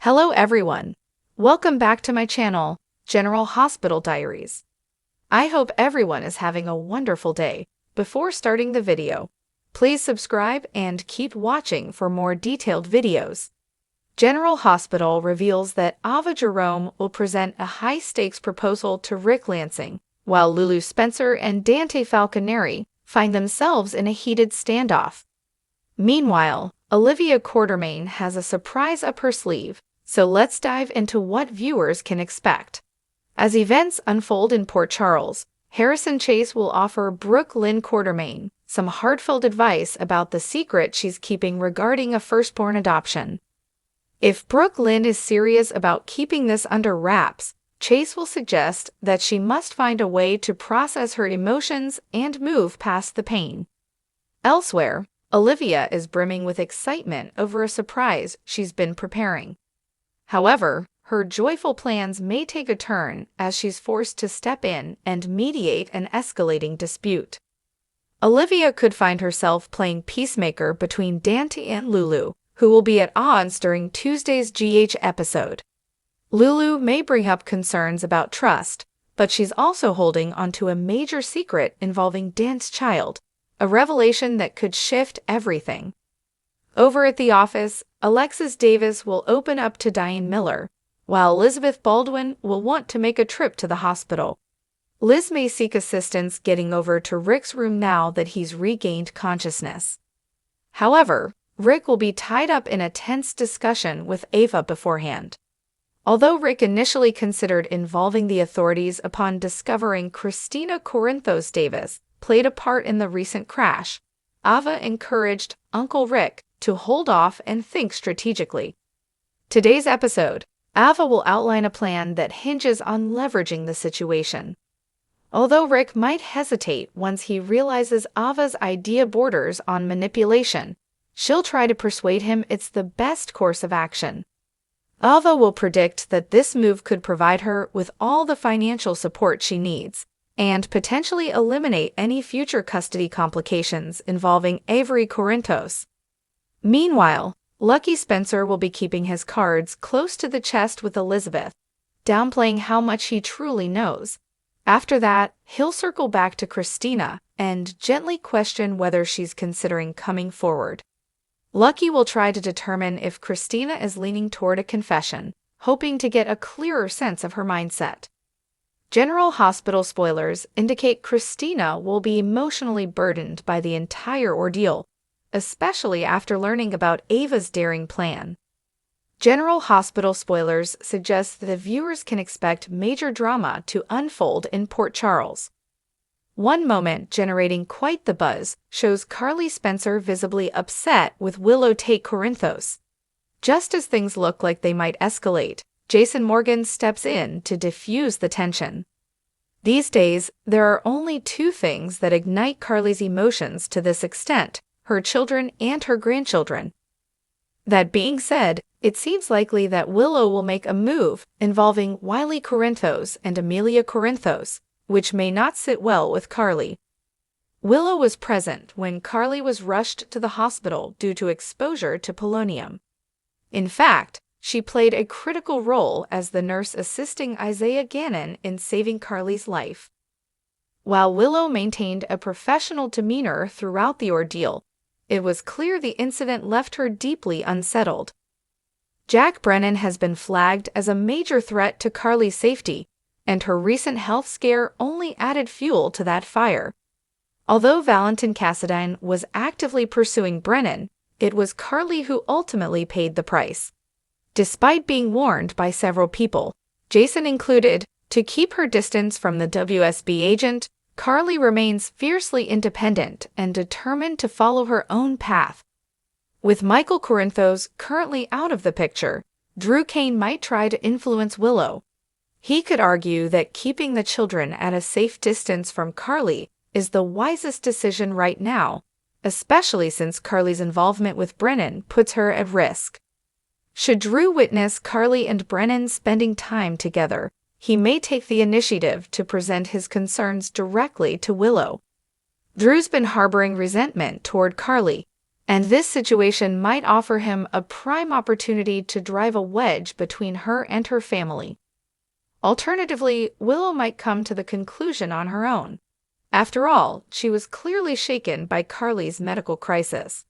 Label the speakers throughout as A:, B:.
A: Hello everyone. Welcome back to my channel, General Hospital Diaries. I hope everyone is having a wonderful day. Before starting the video, please subscribe and keep watching for more detailed videos. General Hospital reveals that Ava Jerome will present a high-stakes proposal to Rick Lansing, while Lulu Spencer and Dante Falconeri find themselves in a heated standoff. Meanwhile, Olivia Quartermain has a surprise up her sleeve. So let's dive into what viewers can expect. As events unfold in Port Charles, Harrison Chase will offer Brooke Lynn Quartermain some heartfelt advice about the secret she's keeping regarding a firstborn adoption. If Brooke Lynn is serious about keeping this under wraps, Chase will suggest that she must find a way to process her emotions and move past the pain. Elsewhere, Olivia is brimming with excitement over a surprise she's been preparing. However, her joyful plans may take a turn as she's forced to step in and mediate an escalating dispute. Olivia could find herself playing peacemaker between Dante and Lulu, who will be at odds during Tuesday's GH episode. Lulu may bring up concerns about trust, but she's also holding onto a major secret involving Dante's child, a revelation that could shift everything. Over at the office, Alexis Davis will open up to Diane Miller, while Elizabeth Baldwin will want to make a trip to the hospital. Liz may seek assistance getting over to Rick's room now that he's regained consciousness. However, Rick will be tied up in a tense discussion with Ava beforehand. Although Rick initially considered involving the authorities upon discovering Christina Corinthos Davis played a part in the recent crash, Ava encouraged Uncle Rick to hold off and think strategically. Today's episode, Ava will outline a plan that hinges on leveraging the situation. Although Rick might hesitate once he realizes Ava's idea borders on manipulation, she'll try to persuade him it's the best course of action. Ava will predict that this move could provide her with all the financial support she needs and potentially eliminate any future custody complications involving Avery Corinthos. Meanwhile, Lucky Spencer will be keeping his cards close to the chest with Elizabeth, downplaying how much he truly knows. After that, he'll circle back to Christina and gently question whether she's considering coming forward. Lucky will try to determine if Christina is leaning toward a confession, hoping to get a clearer sense of her mindset. General Hospital spoilers indicate Christina will be emotionally burdened by the entire ordeal, especially after learning about Ava's daring plan. General Hospital spoilers suggest that the viewers can expect major drama to unfold in Port Charles. One moment generating quite the buzz shows Carly Spencer visibly upset with Willow Tate Corinthos. Just as things look like they might escalate, Jason Morgan steps in to diffuse the tension. These days, there are only two things that ignite Carly's emotions to this extent: her children and her grandchildren. That being said, it seems likely that Willow will make a move involving Wiley Corinthos and Amelia Corinthos, which may not sit well with Carly. Willow was present when Carly was rushed to the hospital due to exposure to polonium. In fact, she played a critical role as the nurse assisting Isaiah Gannon in saving Carly's life. While Willow maintained a professional demeanor throughout the ordeal, it was clear the incident left her deeply unsettled. Jack Brennan has been flagged as a major threat to Carly's safety, and her recent health scare only added fuel to that fire. Although Valentin Cassadine was actively pursuing Brennan, it was Carly who ultimately paid the price. Despite being warned by several people, Jason included, to keep her distance from the WSB agent, Carly remains fiercely independent and determined to follow her own path. With Michael Corinthos currently out of the picture, Drew Kane might try to influence Willow. He could argue that keeping the children at a safe distance from Carly is the wisest decision right now, especially since Carly's involvement with Brennan puts her at risk. Should Drew witness Carly and Brennan spending time together, he may take the initiative to present his concerns directly to Willow. Drew's been harboring resentment toward Carly, and this situation might offer him a prime opportunity to drive a wedge between her and her family. Alternatively, Willow might come to the conclusion on her own. After all, she was clearly shaken by Carly's medical crisis.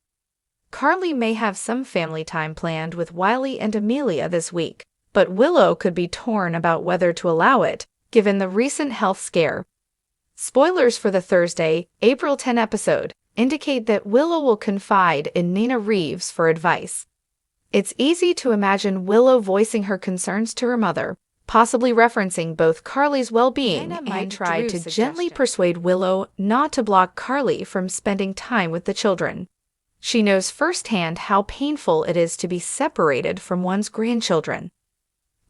A: Carly may have some family time planned with Wiley and Amelia this week, but Willow could be torn about whether to allow it, given the recent health scare. Spoilers for the Thursday, April 10 episode indicate that Willow will confide in Nina Reeves for advice. It's easy to imagine Willow voicing her concerns to her mother, possibly referencing both Carly's well-being and try to gently persuade Willow not to block Carly from spending time with the children. She knows firsthand how painful it is to be separated from one's grandchildren.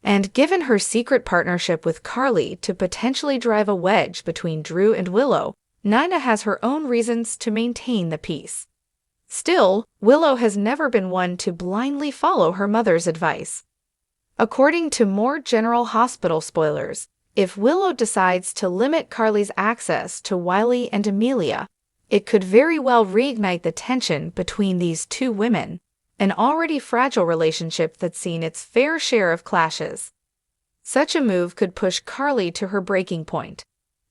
A: And given her secret partnership with Carly to potentially drive a wedge between Drew and Willow, Nina has her own reasons to maintain the peace. Still, Willow has never been one to blindly follow her mother's advice. According to more General Hospital spoilers, if Willow decides to limit Carly's access to Wiley and Amelia, it could very well reignite the tension between these two women, an already fragile relationship that's seen its fair share of clashes. Such a move could push Carly to her breaking point.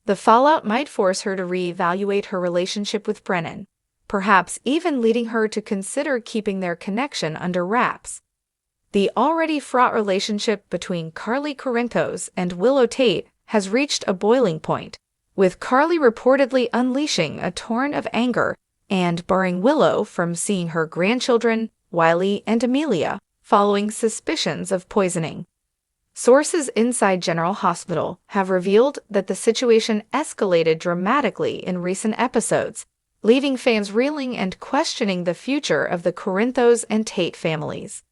A: The fallout might force her to reevaluate her relationship with Brennan, perhaps even leading her to consider keeping their connection under wraps. The already fraught relationship between Carly Corinthos and Willow Tate has reached a boiling point, with Carly reportedly unleashing a torrent of anger and barring Willow from seeing her grandchildren, Wiley and Amelia, following suspicions of poisoning. Sources inside General Hospital have revealed that the situation escalated dramatically in recent episodes, leaving fans reeling and questioning the future of the Corinthos and Tate families.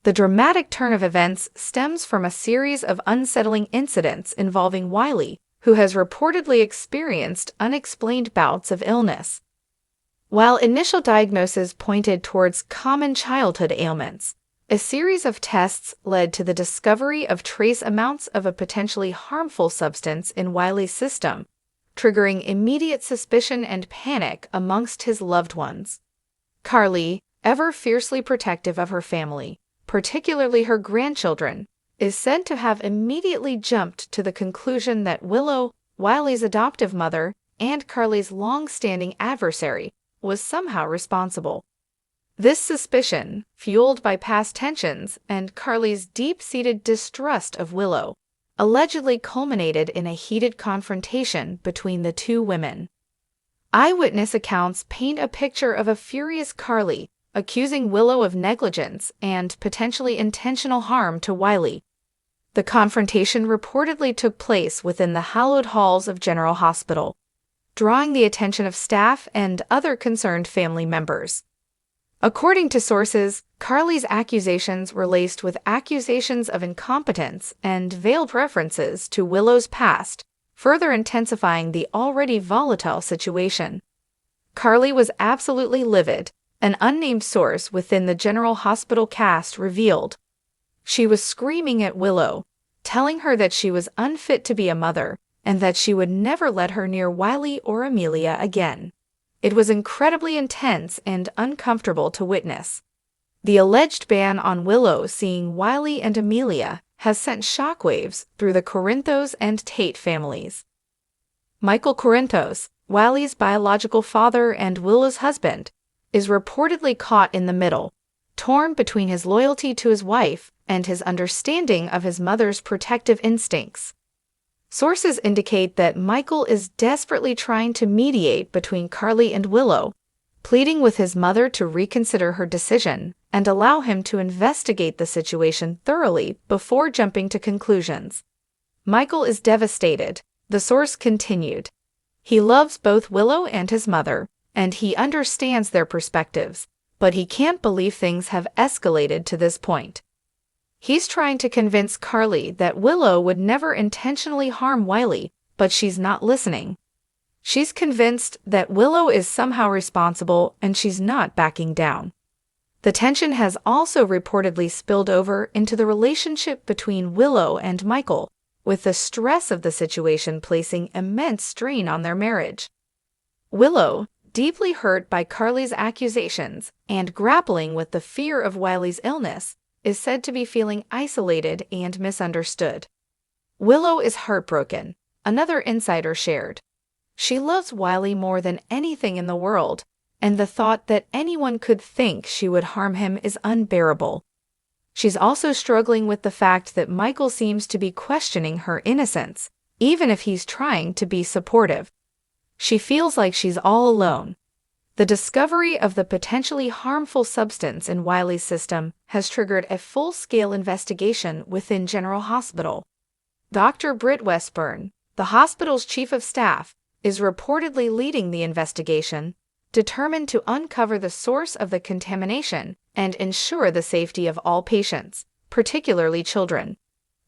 A: The dramatic turn of events stems from a series of unsettling incidents involving Wiley, who has reportedly experienced unexplained bouts of illness. While initial diagnoses pointed towards common childhood ailments, a series of tests led to the discovery of trace amounts of a potentially harmful substance in Wiley's system, triggering immediate suspicion and panic amongst his loved ones. Carly, ever fiercely protective of her family, particularly her grandchildren, is said to have immediately jumped to the conclusion that Willow, Wiley's adoptive mother, and Carly's long-standing adversary, was somehow responsible. This suspicion, fueled by past tensions and Carly's deep-seated distrust of Willow, allegedly culminated in a heated confrontation between the two women. Eyewitness accounts paint a picture of a furious Carly, accusing Willow of negligence and potentially intentional harm to Wiley. The confrontation reportedly took place within the hallowed halls of General Hospital, drawing the attention of staff and other concerned family members. According to sources, Carly's accusations were laced with accusations of incompetence and veiled references to Willow's past, further intensifying the already volatile situation. Carly was absolutely livid, an unnamed source within the General Hospital cast revealed. She was screaming at Willow, telling her that she was unfit to be a mother and that she would never let her near Wiley or Amelia again. It was incredibly intense and uncomfortable to witness. The alleged ban on Willow seeing Wiley and Amelia has sent shockwaves through the Corinthos and Tate families. Michael Corinthos, Wiley's biological father and Willow's husband, is reportedly caught in the middle, torn between his loyalty to his wife and his understanding of his mother's protective instincts. Sources indicate that Michael is desperately trying to mediate between Carly and Willow, pleading with his mother to reconsider her decision and allow him to investigate the situation thoroughly before jumping to conclusions. Michael is devastated, the source continued. He loves both Willow and his mother, and he understands their perspectives, but he can't believe things have escalated to this point. He's trying to convince Carly that Willow would never intentionally harm Wiley, but she's not listening. She's convinced that Willow is somehow responsible and she's not backing down. The tension has also reportedly spilled over into the relationship between Willow and Michael, with the stress of the situation placing immense strain on their marriage. Willow, deeply hurt by Carly's accusations and grappling with the fear of Wiley's illness, is said to be feeling isolated and misunderstood. Willow is heartbroken, another insider shared. She loves Wiley more than anything in the world, and the thought that anyone could think she would harm him is unbearable. She's also struggling with the fact that Michael seems to be questioning her innocence, even if he's trying to be supportive. She feels like she's all alone. The discovery of the potentially harmful substance in Wiley's system has triggered a full-scale investigation within General Hospital. Dr. Britt Westburn, the hospital's chief of staff, is reportedly leading the investigation, determined to uncover the source of the contamination and ensure the safety of all patients, particularly children.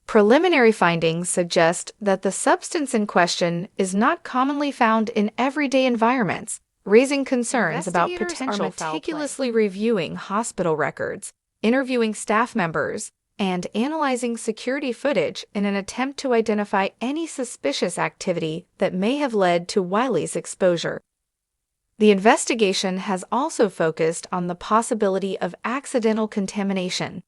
A: Preliminary findings suggest that the substance in question is not commonly found in everyday environments, raising concerns about potential foul play. Meticulously reviewing hospital records, interviewing staff members, and analyzing security footage in an attempt to identify any suspicious activity that may have led to Wiley's exposure. The investigation has also focused on the possibility of accidental contamination.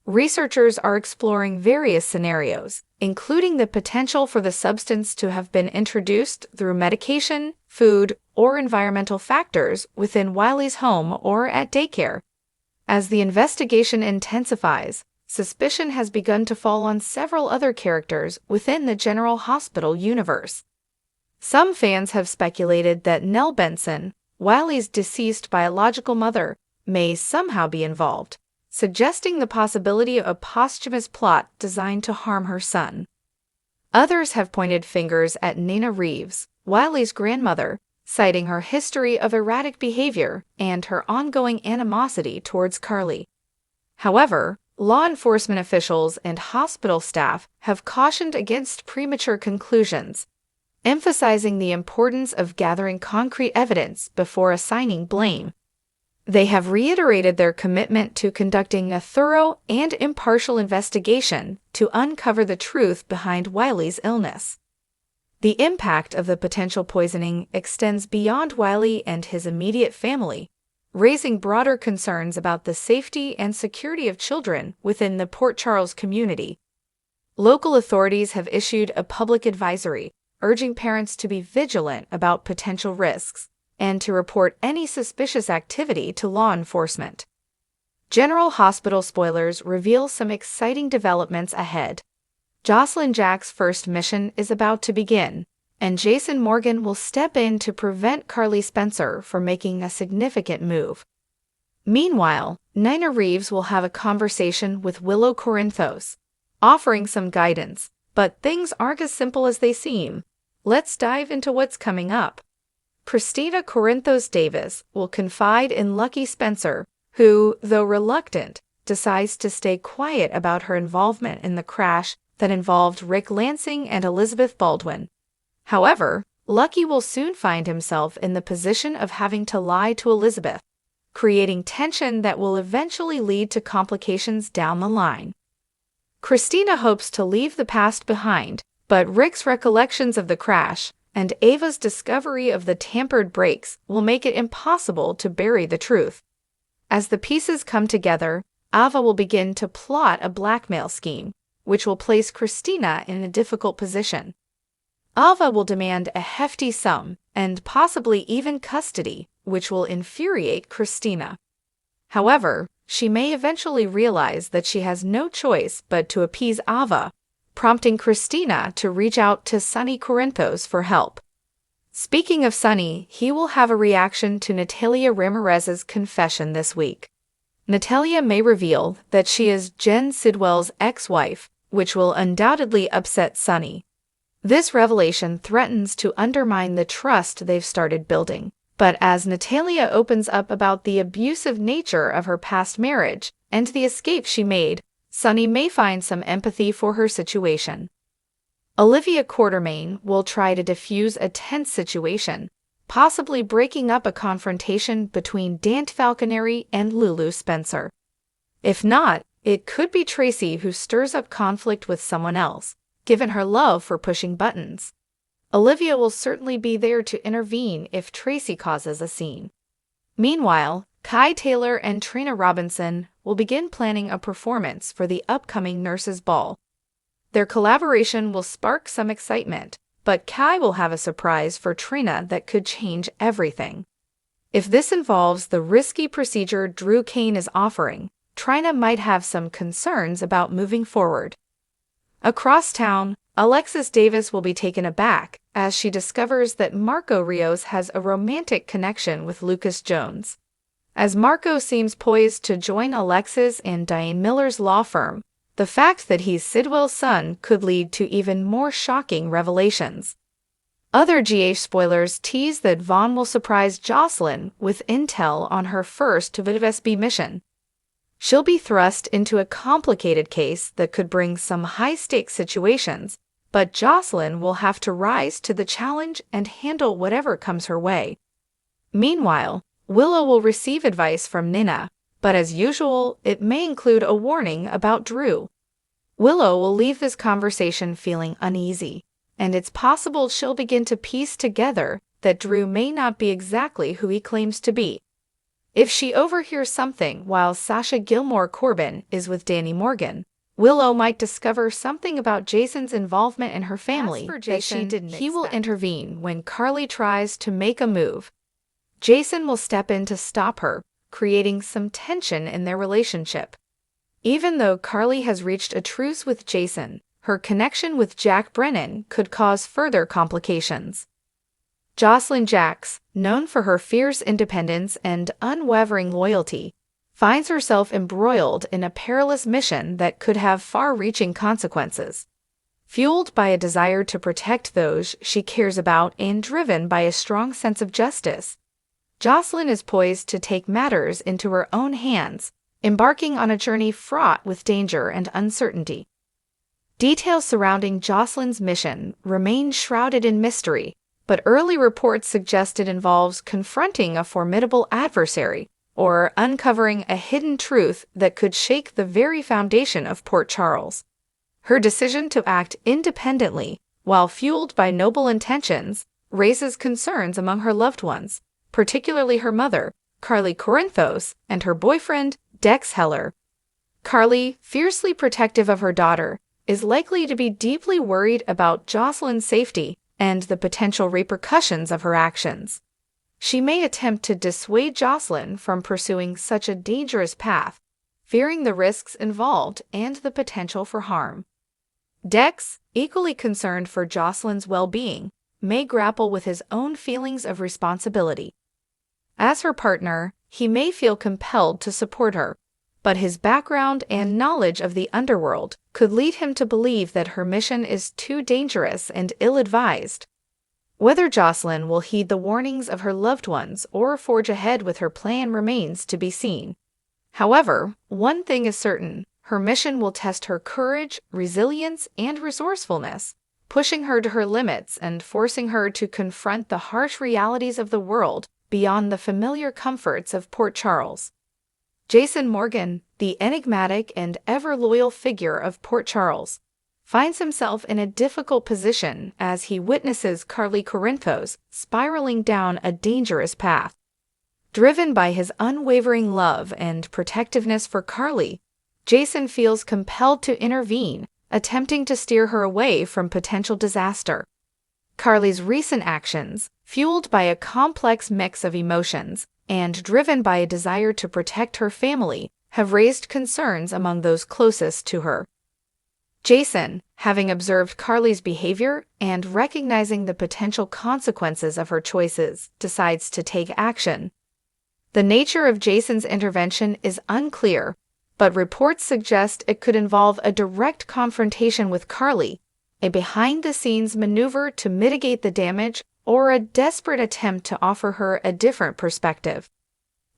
A: Researchers are exploring various scenarios, including the potential for the substance to have been introduced through medication, food, or environmental factors within Wiley's home or at daycare. As the investigation intensifies, suspicion has begun to fall on several other characters within the General Hospital universe. Some fans have speculated that Nell Benson, Wiley's deceased biological mother, may somehow be involved, suggesting the possibility of a posthumous plot designed to harm her son. Others have pointed fingers at Nina Reeves, Wiley's grandmother, citing her history of erratic behavior and her ongoing animosity towards Carly. However, law enforcement officials and hospital staff have cautioned against premature conclusions, emphasizing the importance of gathering concrete evidence before assigning blame. They have reiterated their commitment to conducting a thorough and impartial investigation to uncover the truth behind Wiley's illness. The impact of the potential poisoning extends beyond Wiley and his immediate family, raising broader concerns about the safety and security of children within the Port Charles community. Local authorities have issued a public advisory urging parents to be vigilant about potential risks and to report any suspicious activity to law enforcement. General Hospital spoilers reveal some exciting developments ahead. Jocelyn Jack's first mission is about to begin, and Jason Morgan will step in to prevent Carly Spencer from making a significant move. Meanwhile, Nina Reeves will have a conversation with Willow Corinthos, offering some guidance, but things aren't as simple as they seem. Let's dive into what's coming up. Christina Corinthos Davis will confide in Lucky Spencer, who, though reluctant, decides to stay quiet about her involvement in the crash that involved Rick Lansing and Elizabeth Baldwin. However, Lucky will soon find himself in the position of having to lie to Elizabeth, creating tension that will eventually lead to complications down the line. Christina hopes to leave the past behind, but Rick's recollections of the crash and Ava's discovery of the tampered brakes will make it impossible to bury the truth. As the pieces come together, Ava will begin to plot a blackmail scheme, which will place Christina in a difficult position. Ava will demand a hefty sum and possibly even custody, which will infuriate Christina. However, she may eventually realize that she has no choice but to appease Ava, prompting Christina to reach out to Sonny Corinthos for help. Speaking of Sonny, he will have a reaction to Natalia Ramirez's confession this week. Natalia may reveal that she is Jen Sidwell's ex-wife, which will undoubtedly upset Sonny. This revelation threatens to undermine the trust they've started building. But as Natalia opens up about the abusive nature of her past marriage and the escape she made, Sonny may find some empathy for her situation. Olivia Quartermain will try to defuse a tense situation, possibly breaking up a confrontation between Dante Falconeri and Lulu Spencer. If not, it could be Tracy who stirs up conflict with someone else, given her love for pushing buttons. Olivia will certainly be there to intervene if Tracy causes a scene. Meanwhile, Kai Taylor and Trina Robinson will begin planning a performance for the upcoming Nurses' Ball. Their collaboration will spark some excitement, but Kai will have a surprise for Trina that could change everything. If this involves the risky procedure Drew Kane is offering, Trina might have some concerns about moving forward. Across town, Alexis Davis will be taken aback as she discovers that Marco Rios has a romantic connection with Lucas Jones. As Marco seems poised to join Alexis and Diane Miller's law firm, the fact that he's Sidwell's son could lead to even more shocking revelations. Other GH spoilers tease that Vaughn will surprise Jocelyn with intel on her first VSB mission. She'll be thrust into a complicated case that could bring some high-stakes situations, but Jocelyn will have to rise to the challenge and handle whatever comes her way. Meanwhile, Willow will receive advice from Nina, but as usual, it may include a warning about Drew. Willow will leave this conversation feeling uneasy, and it's possible she'll begin to piece together that Drew may not be exactly who he claims to be. If she overhears something while Sasha Gilmore Corbin is with Danny Morgan, Willow might discover something about Jason's involvement in her family that she didn't expect. He will intervene when Carly tries to make a move. Jason will step in to stop her, creating some tension in their relationship. Even though Carly has reached a truce with Jason, her connection with Jack Brennan could cause further complications. Jocelyn Jacks, known for her fierce independence and unwavering loyalty, finds herself embroiled in a perilous mission that could have far-reaching consequences. Fueled by a desire to protect those she cares about and driven by a strong sense of justice, Jocelyn is poised to take matters into her own hands, embarking on a journey fraught with danger and uncertainty. Details surrounding Jocelyn's mission remain shrouded in mystery, but early reports suggest it involves confronting a formidable adversary or uncovering a hidden truth that could shake the very foundation of Port Charles. Her decision to act independently, while fueled by noble intentions, raises concerns among her loved ones, particularly her mother, Carly Corinthos, and her boyfriend, Dex Heller. Carly, fiercely protective of her daughter, is likely to be deeply worried about Jocelyn's safety and the potential repercussions of her actions. She may attempt to dissuade Jocelyn from pursuing such a dangerous path, fearing the risks involved and the potential for harm. Dex, equally concerned for Jocelyn's well-being, may grapple with his own feelings of responsibility. As her partner, he may feel compelled to support her, but his background and knowledge of the underworld could lead him to believe that her mission is too dangerous and ill-advised. Whether Jocelyn will heed the warnings of her loved ones or forge ahead with her plan remains to be seen. However, one thing is certain: her mission will test her courage, resilience, and resourcefulness, pushing her to her limits and forcing her to confront the harsh realities of the world beyond the familiar comforts of Port Charles. Jason Morgan, the enigmatic and ever-loyal figure of Port Charles, finds himself in a difficult position as he witnesses Carly Corinthos spiraling down a dangerous path. Driven by his unwavering love and protectiveness for Carly, Jason feels compelled to intervene, attempting to steer her away from potential disaster. Carly's recent actions, fueled by a complex mix of emotions and driven by a desire to protect her family, have raised concerns among those closest to her. Jason, having observed Carly's behavior and recognizing the potential consequences of her choices, decides to take action. The nature of Jason's intervention is unclear, but reports suggest it could involve a direct confrontation with Carly, a behind-the-scenes maneuver to mitigate the damage, or a desperate attempt to offer her a different perspective.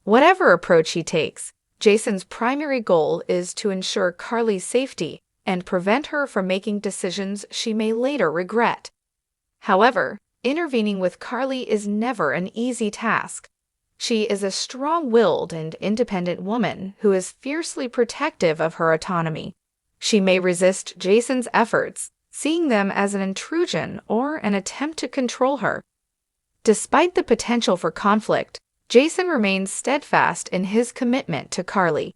A: Whatever approach he takes, Jason's primary goal is to ensure Carly's safety and prevent her from making decisions she may later regret. However, intervening with Carly is never an easy task. She is a strong-willed and independent woman who is fiercely protective of her autonomy. She may resist Jason's efforts, seeing them as an intrusion or an attempt to control her. Despite the potential for conflict, Jason remains steadfast in his commitment to Carly.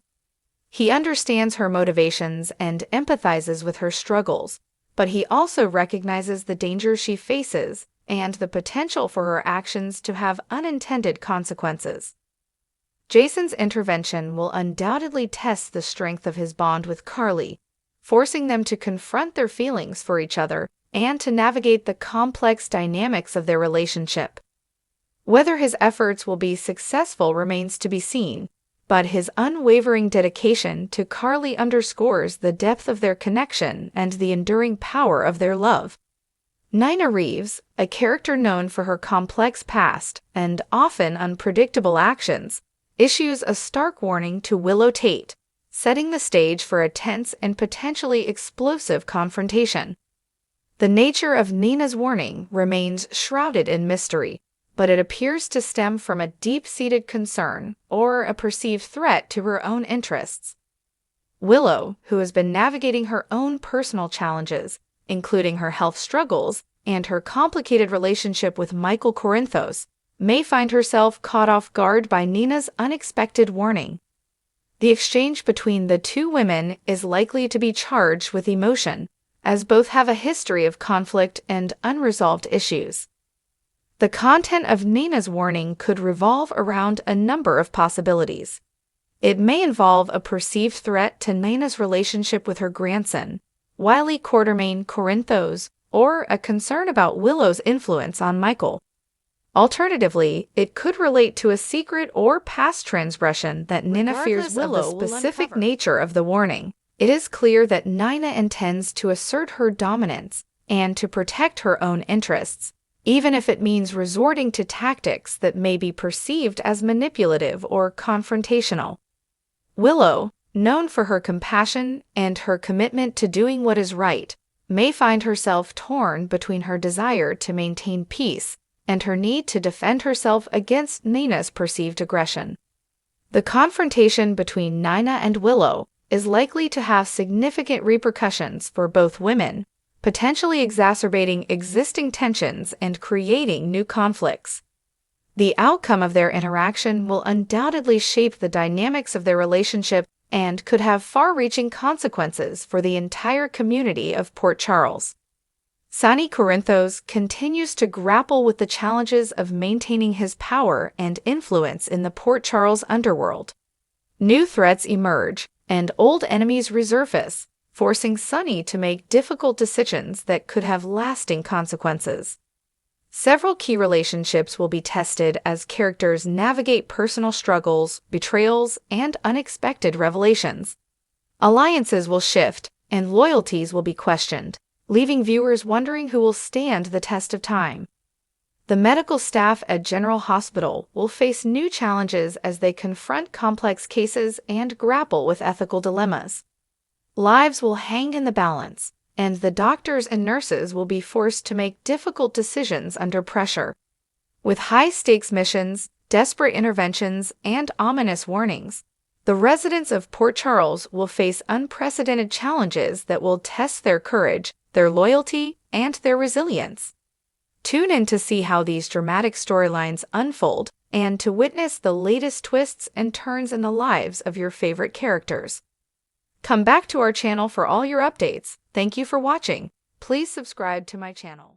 A: He understands her motivations and empathizes with her struggles, but he also recognizes the danger she faces and the potential for her actions to have unintended consequences. Jason's intervention will undoubtedly test the strength of his bond with Carly, forcing them to confront their feelings for each other and to navigate the complex dynamics of their relationship. Whether his efforts will be successful remains to be seen, but his unwavering dedication to Carly underscores the depth of their connection and the enduring power of their love. Nina Reeves, a character known for her complex past and often unpredictable actions, issues a stark warning to Willow Tate, setting the stage for a tense and potentially explosive confrontation. The nature of Nina's warning remains shrouded in mystery, but it appears to stem from a deep-seated concern or a perceived threat to her own interests. Willow, who has been navigating her own personal challenges, including her health struggles and her complicated relationship with Michael Corinthos, may find herself caught off guard by Nina's unexpected warning. The exchange between the two women is likely to be charged with emotion, as both have a history of conflict and unresolved issues. The content of Nina's warning could revolve around a number of possibilities. It may involve a perceived threat to Nina's relationship with her grandson, Wiley Quartermain Corinthos, or a concern about Willow's influence on Michael. Alternatively, it could relate to a secret or past transgression that Nina fears. Willow of the specific nature of the warning, it is clear that Nina intends to assert her dominance and to protect her own interests, even if it means resorting to tactics that may be perceived as manipulative or confrontational. Willow, known for her compassion and her commitment to doing what is right, may find herself torn between her desire to maintain peace and her need to defend herself against Nina's perceived aggression. The confrontation between Nina and Willow is likely to have significant repercussions for both women, potentially exacerbating existing tensions and creating new conflicts. The outcome of their interaction will undoubtedly shape the dynamics of their relationship and could have far-reaching consequences for the entire community of Port Charles. Sonny Corinthos continues to grapple with the challenges of maintaining his power and influence in the Port Charles underworld. New threats emerge, and old enemies resurface, forcing Sonny to make difficult decisions that could have lasting consequences. Several key relationships will be tested as characters navigate personal struggles, betrayals, and unexpected revelations. Alliances will shift, and loyalties will be questioned, leaving viewers wondering who will stand the test of time. The medical staff at General Hospital will face new challenges as they confront complex cases and grapple with ethical dilemmas. Lives will hang in the balance, and the doctors and nurses will be forced to make difficult decisions under pressure. With high-stakes missions, desperate interventions, and ominous warnings, the residents of Port Charles will face unprecedented challenges that will test their courage, their loyalty, and their resilience. Tune in to see how these dramatic storylines unfold and to witness the latest twists and turns in the lives of your favorite characters. Come back to our channel for all your updates. Thank you for watching. Please subscribe to my channel.